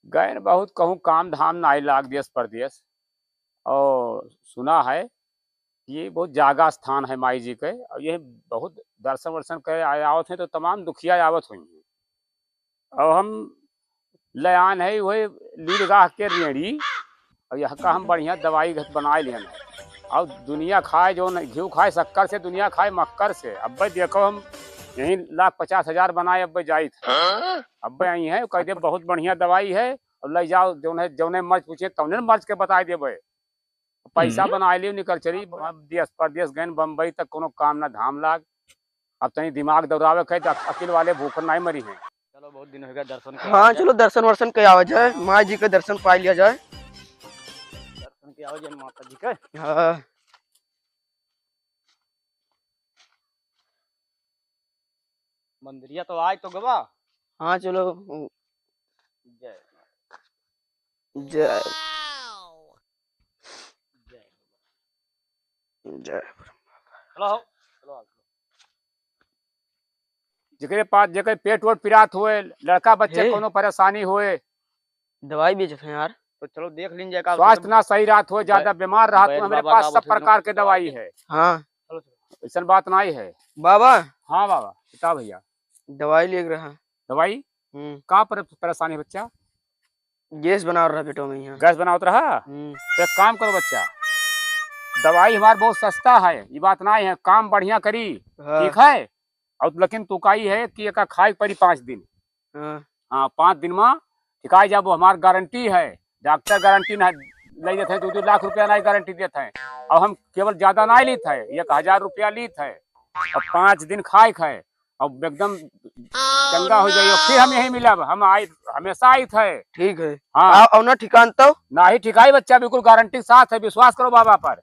गए न बहुत कहूँ काम धाम नाई लाग देश परदेश। और सुना है ये बहुत जागा स्थान है माई जी के और ये बहुत दर्शन वर्शन करे आए आवत हैं तो तमाम दुखिया आवत हुई हैं। और हम लयान है वही लीलगाह के रेड़ी और यहाँ का हम बढ़िया दवाई बनाए लियन है। और दुनिया खाए जो घी खाए शक्कर से, दुनिया खाए मक्कर से। अब भाई देखो हम यही 1,50,000 बनाए अब जाई थे। अब यही है कह दे बहुत बढ़िया दवाई है और ले जाओ जौने मर्ज पूछे तौने मर्ज के बता देवे। पैसा बना लियो निकल चली देश परदेश गए बम्बई तक कोनो काम ना धाम लाग। अब तनी दिमाग दौड़ावे कहे तो अकील वाले भूख नहीं मरी हैं। चलो बहुत दिन हो गया दर्शन। हाँ चलो दर्शन वर्शन के आवा जाए, माँ जी के दर्शन पा लिया जाए। दर्शन के आवा जाए माता जी के। हाँ मंदिरिया तो आज तो गवा। हाँ चलो। जय जय जय। चलो जेकरे पास जेकर पेट वोट पिरात हुए, लड़का बच्चे कोनो परेशानी हुए, दवाई बेचते हैं यार। तो चलो देख लीजिए का स्वास्थ्य ना सही रात हो, ज्यादा बीमार रहा तो हमारे पास सब प्रकार के दवाई है। हाँ ऐसा बात नहीं है बाबा। हाँ बाबा बता भैया। दवाई ले रहा। दवाई कहाँ पर परेशानी बच्चा? गैस बना रहा पेटों में। यहाँ गैस बनावत रहा तो एक काम करो बच्चा, दवाई हमारे बहुत सस्ता है, ये बात नहीं है, काम बढ़िया करी। ठीक है और लेकिन तुकाई है कि एक खाई पड़ी 5 दिन। हाँ 5 दिन में ठिकाई जाबो, हमार गारंटी है। डॉक्टर गारंटी ना ले देते हैं, 2-2 लाख रुपया नहीं गारंटी देते हैं। और हम केवल ज्यादा नहीं लीत है, 1,000 रुपया लीत है और 5 दिन खाए खाए और एकदम चंगा हो जाइए। फिर हम यही मिलब, हम आए हमेशा आई थे। ठीक है हाँ और ना ठिकान तो ना ही ठिकाई बच्चा, बिल्कुल गारंटी के साथ है, विश्वास करो बाबा पर।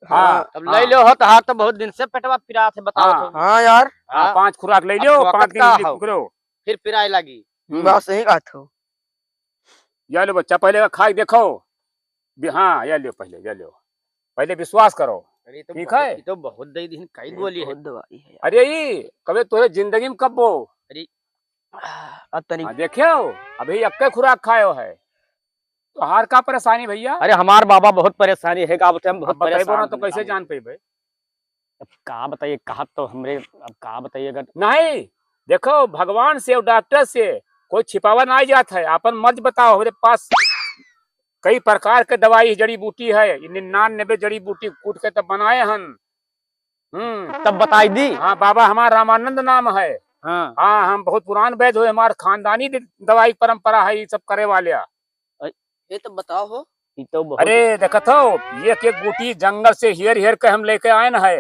हाँ अब ले लो हो तो हाथ तो बहुत दिन से पेटवा पिरा थे बताओ। हाँ, तो हाँ यार 5 खुराक ले लो, 5 दिन करो फिर पिराई लगी। बात सही कहा था। ये लो बच्चा पहले खाई देखो। हाँ ये लो पहले, ये लो पहले विश्वास करो। ठीक है तो बहुत दिन कई गोली है दवाई है। अरे ये कभी तोरे जिंदगी में कब वो अब तनी देखियो अभी अक्के खुराक खायो है तो हार का परेशानी भैया? अरे हमार बाबा बहुत परेशानी है का हम बहुत परेशान तो कैसे जान पे भाई? अब कहा बताइए, कहा तो हमरे अब कहा बताइएगा। नहीं देखो भगवान से और डॉक्टर से कोई छिपावा नहीं जाता है, अपन मर्ज बताओ। हमारे पास कई प्रकार के दवाई जड़ी बूटी है, 99 जड़ी बूटी कूट के तब बनाए हम। तब बताई दी। हाँ बाबा हमारा रामानंद नाम है। हाँ हम बहुत पुरान वैद्य हुए, हमारे खानदानी दवाई परंपरा है ये सब करे वाले। ये तो बताओ हो। ये तो अरे देखत हो ये एक बूटी जंगल से हेर के हम लेके आए न है।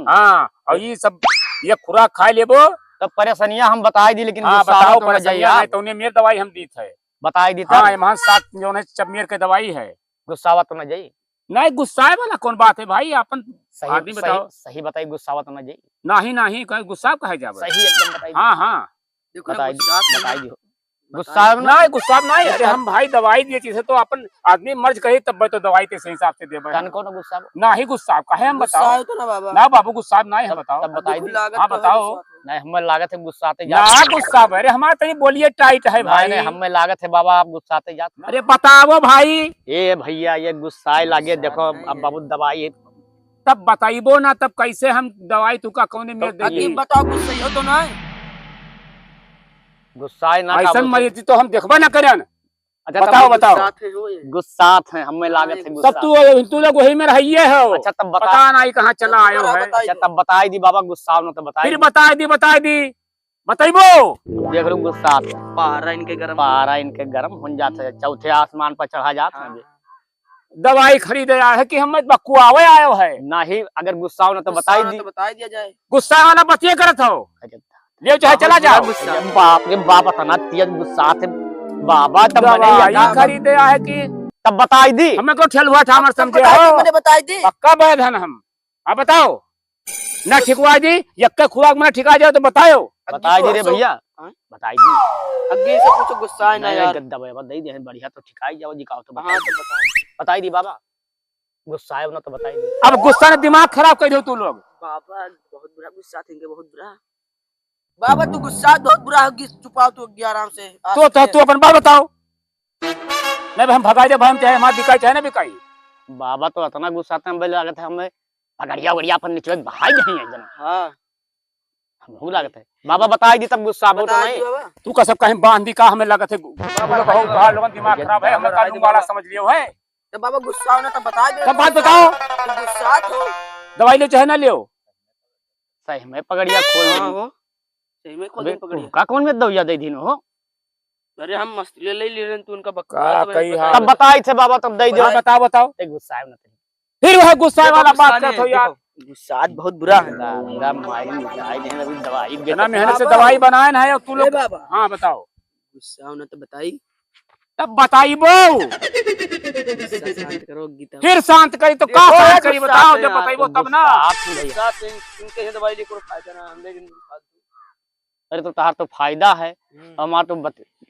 हाँ और ये सब ये खुराक खाए लेबो तब परेशानियां हम बताई दी। लेकिन हाँ बताओ परेशानियां तो उन्हें मेरे दवाई हम दी थे, बताई दी। हाँ ईमान साथ जो है चबमेर के दवाई है। गुस्सावा तो न जाई। नहीं गुस्साए वाला कौन बात है भाई, अपन सही बताओ। सही बताई गुस्सावा तो न जाई। नहीं कहीं गुस्सा कहे जावे। सही एकदम बताई। हाँ बताई दी। गुस्सा नहीं। अरे हम भाई दवाई दिए चीज तो अपन आदमी मर्ज कहे तब तो दवाई के हिसाब से देबे। गुस्सा ना ही गुस्सा कहे हम बताओ तो ना बाबू गुस्सा नहीं है बताओ। तब बताई दी। हाँ बताओ। नहीं हमें लागत है गुस्साते ना गुस्सा अरे हमारा तनी बोलिए टाइट है भाई। हमें लागत है बाबा आप गुस्साते जाते। अरे बताओ भाई। ए भैया ये गुस्साए लागे देखो अब बाबू दवाई तब बताइबो ना तब कैसे हम दवाई तुका कौन में दे बताओ गुस्सा हो तो ना गुस्साए ना ऐसा मरीज तो हम देखबा ना करें। अच्छा बताओ गुस्सात है हमें लागत है सब तू लोग वही में रहिए हो। अच्छा तब पता नहीं कहाँ चला आयो है। अच्छा तब बताई दी बाबा गुस्सा न तो बताई फिर बताई दी बताइबो। देख लो गुस्सा पारा इनके गरम हो जाते है, चौथे आसमान पर चढ़ा जाते हैं। दवाई खरीदे आया है कि हम बकुआवे आयो है? नहीं अगर गुस्सा हो ना तो बताई दिया जाए। गुस्सा वाला बतिए करत हो ले चाहे चला जाओ। बाप रे बाप इतना तेज गुस्सा थे बाबा। तब दवाई खरीदे आया है कि तब बताई दी। हमें को ठेल हुआ था हमारे समझे हो। मैंने बताई दी पक्का बैध है हम। आप बताओ ना ठिकवा दी यक्का खुराक में ठिका जाओ तो बताओ। बताई दी रे भैया बताई दी। अगे से कुछ गुस्सा है ना यार। दवाई दे दे बढ़िया तो ठिकाई जाओ जी का तो बताई दी बाबा। गुस्सा है ना तो बताई दी। अब गुस्सा ने दिमाग खराब कर दो तू लोग। बाबा बहुत बुरा गुस्सा थे बहुत बुरा। बाबा तू गुस्सा बहुत बुरा होगी, चुपाओ तू आराम से। तो अपन बात बताओ। नहीं भाई, हम भगा दे भाई, हम चाहे हमारा बिकाई चाहे ना बिकाई। बाबा तो इतना गुस्सा था, हम लागत है हमें पगड़िया वगड़िया पर निचले भाई नहीं है एकदम। हाँ हमहू लागत है बाबा बताई दी तब गुस्सा हो तो बता नहीं। दियो बाबा। तू का सब कहीं बांध दी का, हमें लगत है बहुत बाहर लोगन दिमाग खराब है, हमें कानून वाला समझ लियो है। तो बाबा गुस्सा होना तो बता दे। सब बात बताओ, तो गुस्सा तो दवाई ले चाहे ना लियो। सही में पगड़िया खोल हाँ दी। वो सही में खोल दे पकड़िया। का कौन में दौया दे दिन हो। अरे हम मस्ती ले ले रहे तू उनका का बकवास कई बता हाल। तब बताई थे बाबा तब दे दो। हाँ बताओ बताओ, ते गुस्सा है ना फिर वह गुस्सा देखो, वाला गुस्सा बात नहीं करते हो है, यार। देखो, गुस्सा बहुत बुरा है। दादा माई मिठाई नहीं अभी दवाई इतना मेहनत से बाबा। दवाई बनाए ना है, और तू ए लोग। बाबा हाँ बताओ, गुस्सा होना तो बताई। तब बताइबो। गुस्सा शांत करो गीता। फिर शांत करी तो का देखो, शांत यार, करी गुस्सा बताओ, से जब यार, बताइबो तब ना। गुस्सा से इनके ये दवाई लेकर फायदा ना हमने अरे तो तार तो फायदा है हमार तो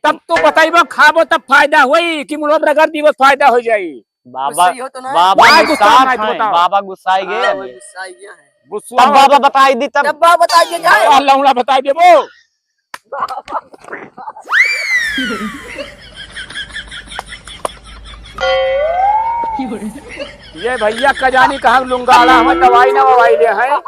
तब तो बताइबो खाबो तब फायदा होई कि मुंह रगड़ दीबो फायदा हो जाई। बाबा हो तो ना। बाबा भाई गुस्सा गुस्सा मत है, बताओ। बाबा गुस्साई गए हाँ, अभी। वही गुस्सा ही गया है। गुस्सा तब बाबा बताई दी तब जब बाबा बता दिया जाए। लौड़ा बताई देबो। ये भैया कजानी कहाँ लुंगाड़ा हमें दवाई ना ववाई ले है।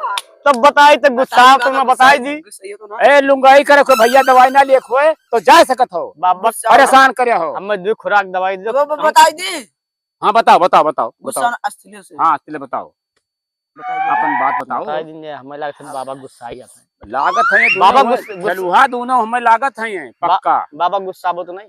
तब बताई तो गुस्सा तो मैं बताई दी। गुस्सा ही हो तो ना। ए लुंगाई करे कोई भैया दवाई ना ले खोए तो जा सकत हो, बाबा परेशान करे हो। हमें दो खुराक दवाई दे। बाबा बताई दी। हाँ बताओ बताओ बताओ गुस्सा बताओ। ना असलियत से हाँ चले बताओ, बताई दी। अपन बात बताओ। बताई दी हमें लगता है बाबा गुस्साई है। लागत है बाबा बाबा चलुहा दोनों हमें लागत है पक्का। बाबा गुस्सा तो नहीं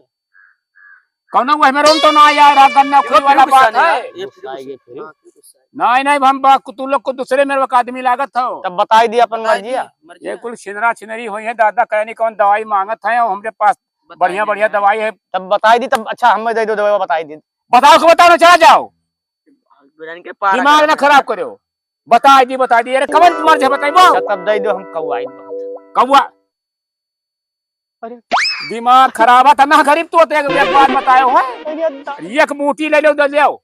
कौन वह में रोन तो ना यार, गन्ना ये कोई वाला गुस्सा बात नहीं है। यार, ये गुस्सा है, ये फिर। हाँ, फिर गुस्सा है। नहीं नहीं, हम तू लोग को दूसरे मेरे को आदमी लागत हो। तब बताई दी अपन बताई मर्जी दी, है। मर्जी ये है। कुल छिनरा छिनरी हुई है, दादा कहनी कौन दवाई मांगत है और हमरे पास बताई बढ़िया दी बढ़िया यार। दवाई है। तब बताई दी तब अच्छा हमें दे दो दवाई बताई दी। बताओ कि बताओ ना, चला जाओ, बिरयानी के पार दिमाग ना खराब करो। बता दी अरे कवन मर्ज है बताइबो। अच्छा तब दे दो हम कौआई बहुत। कौआ अरे दिमाग खराब है ना गरीब तो एक बात बतायो है। एक बूटी ले लो दे लो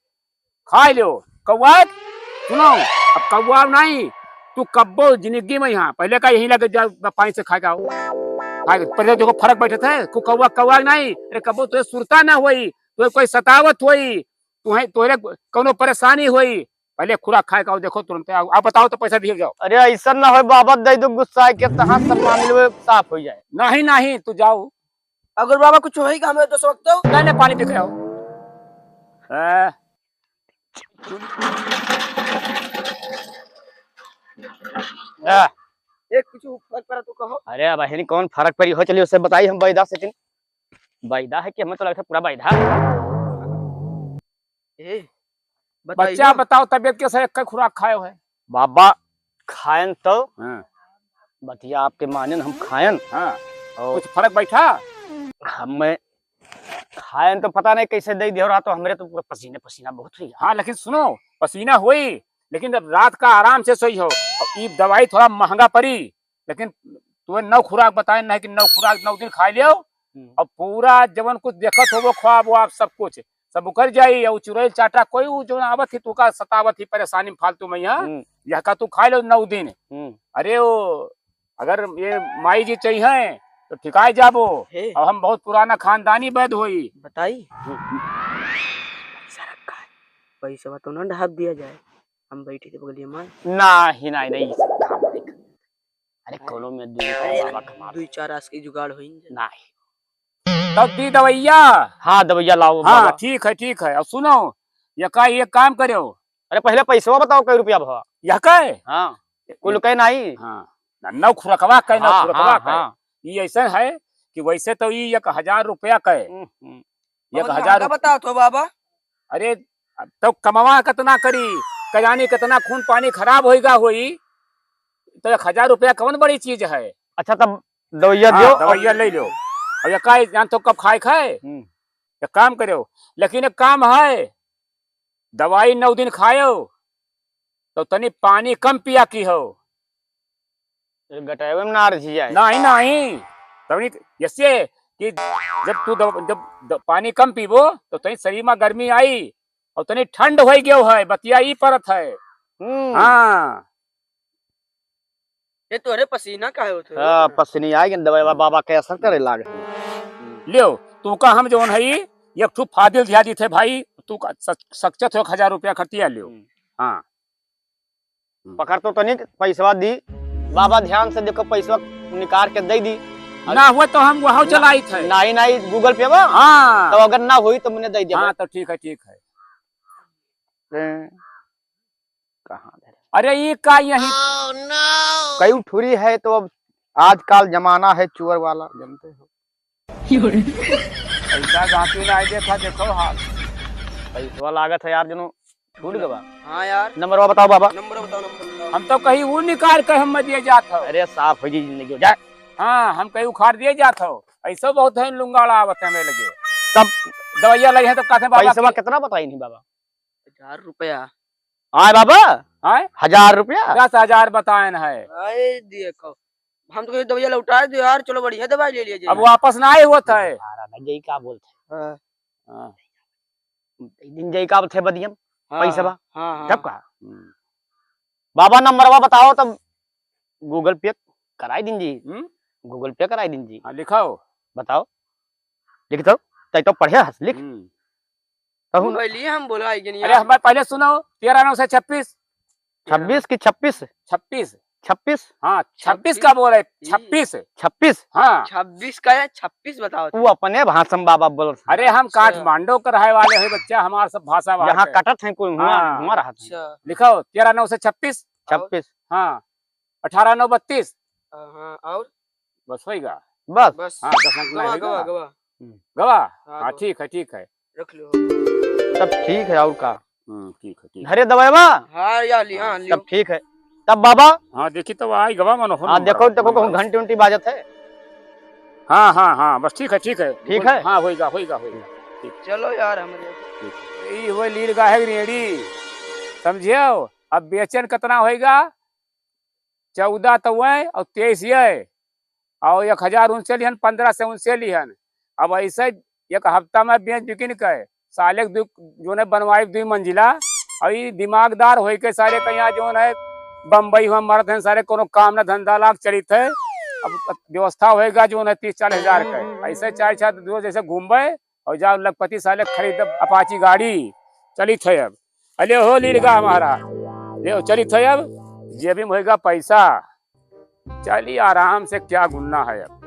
खाई लो कौआ। सुनो अब कौआ नहीं, तू कब्बो जिंदगी में यहाँ पहले का यही लगे जा पानी से खाएगा पहले देखो फर्क बैठे थे। कौआ कौआ नहीं, अरे कब्बो तुझे सुरता ना हुई, तुझे कोई सतावत हुई, तुम्हें तोरे कोनो परेशानी हुई, पहले खुराक खाएगा देखो तुरंत। आप बताओ तो पैसा दिए जाओ। अरे ऐसा ना हो बाबा दे दो गुस्सा के तहां सब मामले में साफ हो जाए। नहीं नहीं तू जाओ, अगर बाबा कुछ होएगा हमें तो वक्त तो नहीं नहीं पानी पी के आओ। एक कुछ फर्क पड़ा तो कहो। अरे बहनी कौन फर्क पड़ी हो, चलिए उससे बताइए हम बैदा से तीन बैदा है कि हमें तो लगता है पूरा बैदा। ए बच्चा बताओ तबियत कैसे है, एक खुराक खाए है। बाबा खायन तो हाँ बतिया आपके मानन हम खायन हाँ, और कुछ फर्क बैठा। हमें खायन तो पता नहीं कैसे दे दिया रहा, तो हमारे तो पूरा पसीने पसीना बहुत हुई। हाँ लेकिन सुनो, पसीना हुई लेकिन जब रात का आराम से सोई हो। ये दवाई थोड़ा महंगा पड़ी, लेकिन तुम्हें 9 खुराक बताए नहीं कि 9 खुराक 9 दिन खा लियो और पूरा जवन कुछ देखत हो वो ख्वाब वो आप सब कुछ सब उकर जाई। और चुड़ैल चाटा कोई जो आवत ही तू का सतावत ही परेशानी फालतू में यह का तू खा लो 9 दिन। अरे वो अगर ये माई जी चाहिए तो ठिकाए जाबो। और हम बहुत पुराना खानदानी वैद होई। बताई पैसा तो ना ढाप दिया जाए, हम बैठे थे बगलिया में। नहीं सब काम नहीं कर। अरे कोनो में बाबा कमा 2-4 आस की जुगाड़ होई नहीं तब दी दवैया। हाँ दवैया लाओ हाँ बाबा। ठीक है। अब सुनो ये काम करो। अरे पहले पैसा बताओ कई रुपया भवा। यह कहे हाँ कुल कह नहीं। हाँ 9 खुरकवा कहे 9 हाँ, खुरकवा हाँ, कहे। हाँ। ये ऐसा है कि वैसे तो ये 1000 रुपया कहे। 1000 बताओ तो बाबा। अरे तो कमावा कितना करी, कजानी कितना खून पानी खराब होएगा होई, तो 1000 रुपया कौन बड़ी चीज है। अच्छा तब दवैया हाँ, दो दवाइया ले लो। और ये का जान तो कब खाए एक काम करो, लेकिन एक काम है, दवाई 9 दिन खाओ तो तनी पानी कम पिया की हो। गटावे में ना रही है। नहीं तनी जैसे कि जब तू जब पानी कम पीबो तो तनी शरीर में गर्मी आई और तनी ठंड हो गयो है, बतिया ई परत है। हाँ ये तोरे पसीना काहे होत पसीनी आई दवाई बाबा के असर करे लागे। लियो तू का हम जोन है एक ठू फादिल दिया दी थे भाई, तू सच्चत हो 1000 रुपया खर्चिया लियो। हाँ पकड़ तो नहीं पैसवा दी बाबा, ध्यान से देखो पैसवा निकाल के दे दी ना हुआ तो हम वहाँ चलाई थे। नहीं नहीं गूगल पे बा। हाँ तो अगर ना हुई तो मैंने दे दिया। हाँ तो ठीक है ठीक है। कहाँ अरे ये का यही कई ठुरी है तो अब आजकल जमाना है चोर वाला, जानते हो। ऐसा गाँटी ना देखा, देखो हाथ पैसा लागत है यार जनो छूट गवा। हाँ यार नंबर बताओ बाबा। नंबर बताओ। हम तो कहीं वो निकाल के हम दिए जात हो। अरे साफ हो जी जिंदगी हो जाए। हाँ हम कहीं उखाड़ दिए जात हो। ऐसा बहुत है लुंगाड़ा आवत है हमें लगे। तब दवाइया लगी है तब कहते बाबा पैसा कितना बताई नहीं बाबा। 1000 रुपया। हाँ बाबा है 1000 रुपया। 10,000 बताए है। अरे देखो हम तो दवाइयाँ लौटा दो यार, चलो बढ़िया दवाई ले लीजिए। अब वापस ना आए होता है। जई का बोलते हाँ दिन जई का थे बदियम पैसा बा। हाँ जब का बाबा नंबरवा बताओ तब गूगल पे कराई दिन जी। गूगल पे कराई दिन जी। हाँ लिखाओ बताओ लिख दो तै तो पढ़े हस लिख। मोबाइल हम बोला अरे हमारे पहले सुनो 13 से 26 26 की 26 26 26 हाँ 26 का बोल है 26 26 हाँ 26 का है 26 बताओ। वो अपने भाषण बाबा बोल। अरे हम काठमांडू का रहे वाले है बच्चा, हमारा सब भाषा यहाँ कटत है कोई हाँ। हुआ रहा। अच्छा लिखाओ 13 से 26 26 हाँ 18 9 32 हाँ और बस होगा बस। बस हाँ 10 अंक गवा लगेगा। गवा गवा गवा हाँ, हाँ गवा। ठीक है रख लो। तब ठीक है और का ठीक है घरे दवाई बा। हाँ यार लिया हाँ लियो। तब ठीक है तब बाबा। हाँ देखी तो आई गवा मनो। हाँ देखो देखो कहूँ घंटी उंटी बाजत है। हाँ बस ठीक है ठीक है। हाँ होगा चलो यार हमारे वो लील गा है रेडी समझियो। अब बेचन कितना होगा 14 तो और 23 ये और 1000 उनसे लिहन 15 से उनसे लिहन। अब ऐसे एक हफ्ता में बेच बिकिन के साले जो ने बनवाई 2 मंजिला और ये दिमागदार हो के सारे कहीं जो है बम्बई में मरत हैं सारे कोनो काम न धंधा लाग चलित है। अब व्यवस्था होएगा जो है 30-40 हजार का ऐसे 4 दो जैसे घूमबे और जाओ लखपति साले खरीद अपाची गाड़ी चली थे। अब अले हो लीलगा हमारा ले चली थे। अब जेबी में होएगा पैसा, चलिए आराम से क्या गुन्ना है अब।